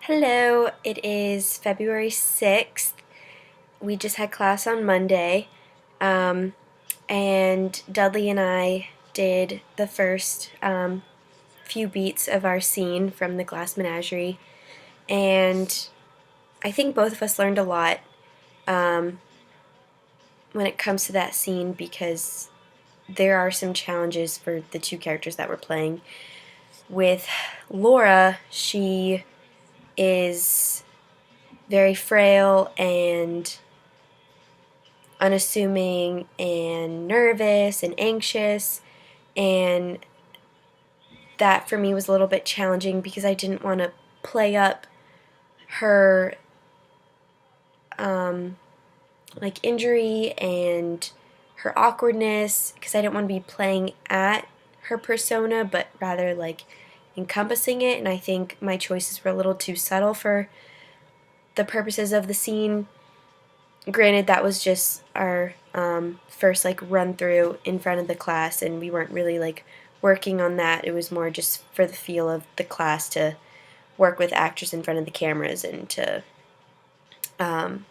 Hello, it is February 6th. We just had class on Monday, um, and Dudley and I did the first few beats of our scene from the Glass Menagerie, and I think both of us learned a lot um, when it comes to that scene because there are some challenges for the two characters that we're playing. With Laura, she is very frail and unassuming and nervous and anxious, and that for me was a little bit challenging because I didn't want to play up her um, like injury and her awkwardness because I didn't want to be playing at her persona but rather like encompassing it, and I think my choices were a little too subtle for the purposes of the scene. Granted, that was just our first like run through in front of the class, and we weren't really like working on that. It was more just for the feel of the class to work with actors in front of the cameras and to um,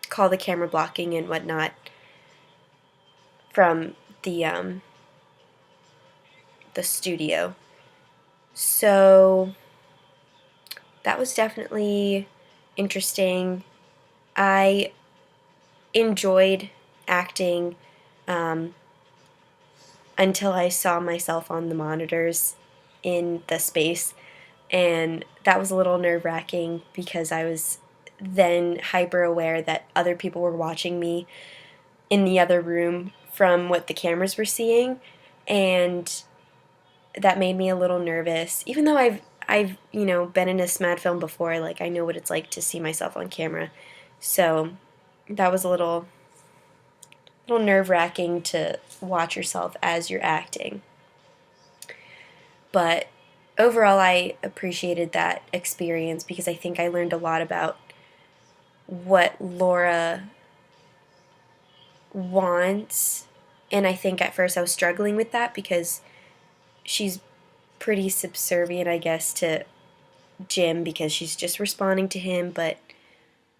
call the camera blocking and whatnot from the studio. So that was definitely interesting. I enjoyed acting. Um, until I saw myself on the monitors in the space. And that was a little nerve wracking because I was then hyper aware that other people were watching me in the other room from what the cameras were seeing. And that made me a little nervous. Even though I've been in a SMAD film before, like I know what it's like to see myself on camera. So that was a little nerve wracking to watch yourself as you're acting. But overall, I appreciated that experience because I think I learned a lot about what Laura wants. And I think at first I was struggling with that because she's pretty subservient, I guess, to Jim because she's just responding to him, but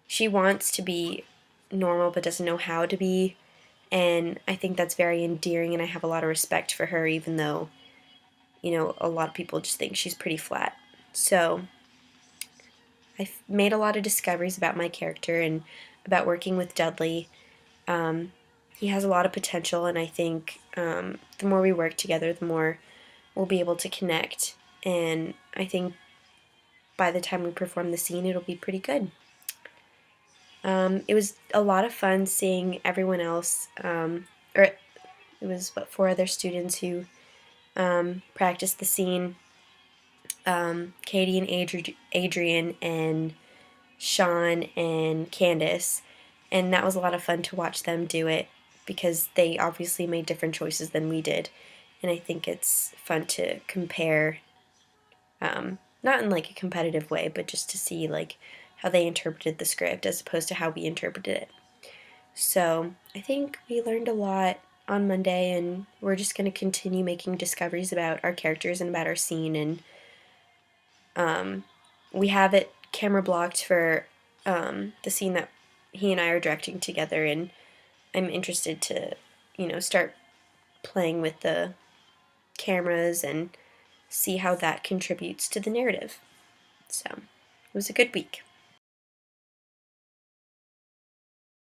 she wants to be normal but doesn't know how to be. And I think that's very endearing, and I have a lot of respect for her, even though, a lot of people just think she's pretty flat. So I've made a lot of discoveries about my character and about working with Dudley. Um, he has a lot of potential, and I think the more we work together, the more we'll be able to connect. And I think by the time we perform the scene, it'll be pretty good. It was a lot of fun seeing everyone else, or it was what, four other students who practiced the scene. Katie and Adrian and Sean and Candace, and that was a lot of fun to watch them do it because they obviously made different choices than we did, and I think it's fun to compare, not in like a competitive way, but just to see like how they interpreted the script as opposed to how we interpreted it. So I think we learned a lot on Monday, and we're just going to continue making discoveries about our characters and about our scene, and we have it camera blocked for the scene that he and I are directing together, and I'm interested to, start playing with the cameras and see how that contributes to the narrative. So it was a good week.